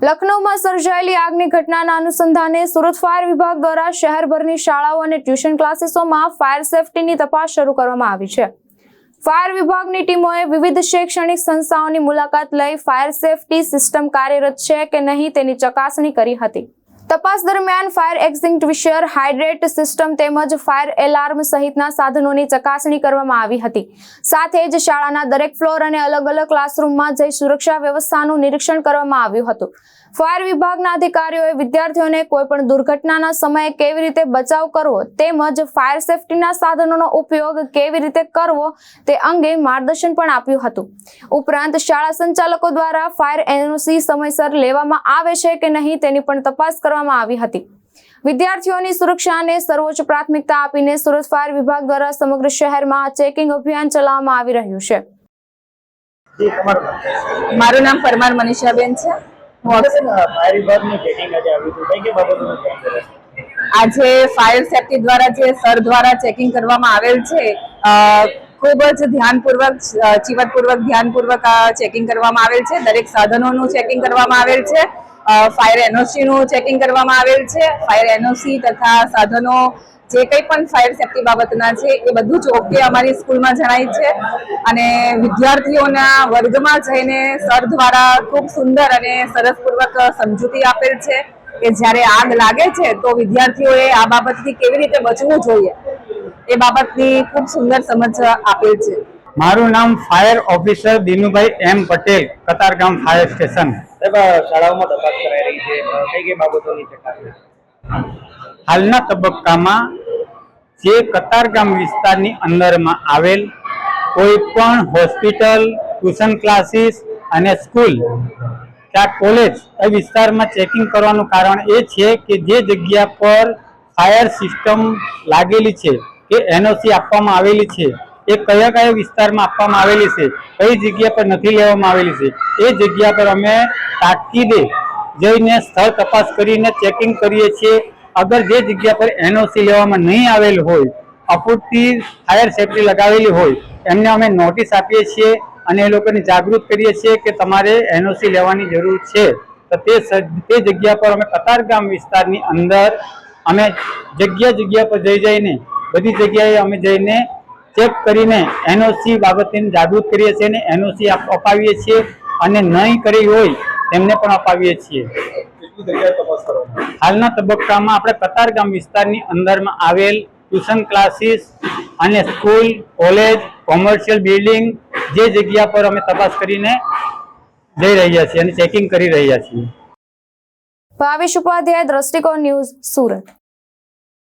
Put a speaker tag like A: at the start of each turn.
A: લખનૌમાં સર્જાયેલી આગની ઘટનાના અનુસંધાને સુરત ફાયર વિભાગ દ્વારા શહેરભરની શાળાઓ અને ટ્યુશન ક્લાસીસોમાં ફાયર સેફટીની તપાસ શરૂ કરવામાં આવી છે। ફાયર વિભાગની ટીમોએ વિવિધ શૈક્ષણિક સંસ્થાઓની મુલાકાત લઈ ફાયર સેફટી સિસ્ટમ કાર્યરત છે કે નહીં તેની ચકાસણી કરી હતી। તપાસ દરમિયાન ફાયર એક્સ્ટિંગ્વિશર, હાઇડ્રેટ સિસ્ટમ તેમજ ફાયર એલાર્મ સહિતના સાધનોની ચકાસણી કરવામાં આવી હતી। સાથે જ શાળાના દરેક ફ્લોર અને અલગ અલગ ક્લાસરૂમમાં જઈ સુરક્ષા વ્યવસ્થાનું નિરીક્ષણ કરવામાં આવ્યું હતું। ફાયર વિભાગના અધિકારીઓએ વિદ્યાર્થીઓને કોઈપણ દુર્ઘટનાના સમયે કેવી રીતે બચાવ કરવો તેમજ ફાયર સેફટીના સાધનોનો ઉપયોગ કેવી રીતે કરવો તે અંગે માર્ગદર્શન પણ આપ્યું હતું। ઉપરાંત શાળા સંચાલકો દ્વારા ફાયર એનઓસી સમયસર લેવામાં આવે છે કે નહીં તેની પણ તપાસ કરવામાં આવી હતી। વિદ્યાર્થીઓની સુરક્ષાને સર્વોચ્ચ પ્રાથમિકતા આપીને સુરત ફાયર વિભાગ દ્વારા સમગ્ર શહેરમાં ચેકિંગ અભિયાન ચલાવવામાં આવી રહ્યું છે।
B: મારું નામ પરમાર મનીષાબેન છે। આજે ફાયર સેફટી દ્વારા જે સર દ્વારા ચેકિંગ કરવામાં આવેલ છે, ખૂબ જ ધ્યાનપૂર્વક, ચીવટપૂર્વક, ધ્યાનપૂર્વક આ ચેકિંગ કરવામાં આવેલ છે। દરેક સાધનોનું ચેકિંગ કરવામાં આવેલ છે। ફાયર એનઓસી નું ચેકિંગ કરવામાં આવેલ છે। ફાયર એનઓસી તથા સાધનો જે કંઈ પણ ફાયર સેફટી બાબતના છે એ બધું જ ઓકે અમારી સ્કૂલમાં જણાય છે। અને વિદ્યાર્થીઓના વર્ગમાં જઈને સર દ્વારા ખૂબ સુંદર અને સરસપૂર્વક સમજૂતી આપેલ છે કે જ્યારે આગ લાગે છે તો વિદ્યાર્થીઓએ આ બાબતથી કેવી રીતે બચવું જોઈએ એ બાબતની ખૂબ સુંદર સમજ આપેલ છે।
C: મારું નામ ફાયર ઓફિસર દિનુભાઈ એમ પટેલ, કતારગામ ફાયર સ્ટેશન।
D: શાળાઓમાં તપાસ કરાઈ રહી છે, કઈ કઈ બાબતોની ચકાસણી?
C: હાલના તબક્કામાં જે કતારગામ વિસ્તારની અંદરમાં આવેલ કોઈ પણ હોસ્પિટલ, ટ્યુશન ક્લાસીસ અને સ્કૂલ ત્યાં કોલેજ એ વિસ્તારમાં ચેકિંગ કરવાનું કારણ એ છે કે જે જગ્યા પર ફાયર સિસ્ટમ લાગેલી છે કે એનઓસી આપવામાં આવેલી છે એ કયા કયા વિસ્તારમાં આપવામાં આવેલી છે, કઈ જગ્યા પર નથી લેવામાં આવેલી છે, એ જગ્યા પર અમે તાકીદે જઈને સ્થળ તપાસ કરીને ચેકિંગ કરીએ છીએ। અગર જે જગ્યા પર એનઓસી લેવામાં નહીં આવેલ હોય, અપૂરતી ફાયર સેફટી લગાવેલી હોય, એમને અમે નોટિસ આપીએ છીએ અને એ લોકોને જાગૃત કરીએ છીએ કે તમારે એનઓસી લેવાની જરૂર છે। તો તે જગ્યા પર અમે કતારગામ વિસ્તારની અંદર અમે જગ્યા પર જઈને બધી જગ્યાએ અમે જઈને ચેક કરીને એનઓસી બાબતે જાગૃત કરીએ છીએ અને એનઓસી અપાવીએ છીએ અને નહીં કરી હોય તેમને પણ અપાવીએ છીએ। હાલના તબક્કામાં આપણે કતારગામ વિસ્તારની અંદરમાં આવેલ ટ્યુશન ક્લાસીસ અને સ્કૂલ, કોલેજ, કોમર્શિયલ બિલ્ડિંગ જે જગ્યા પર અમે તપાસ કરીને જઈ રહ્યા છીએ અને ચેકિંગ કરી રહ્યા છીએ।
A: ભાવેશ ઉપાધ્યાય, દ્રષ્ટિકોણ ન્યૂઝ, સુરત।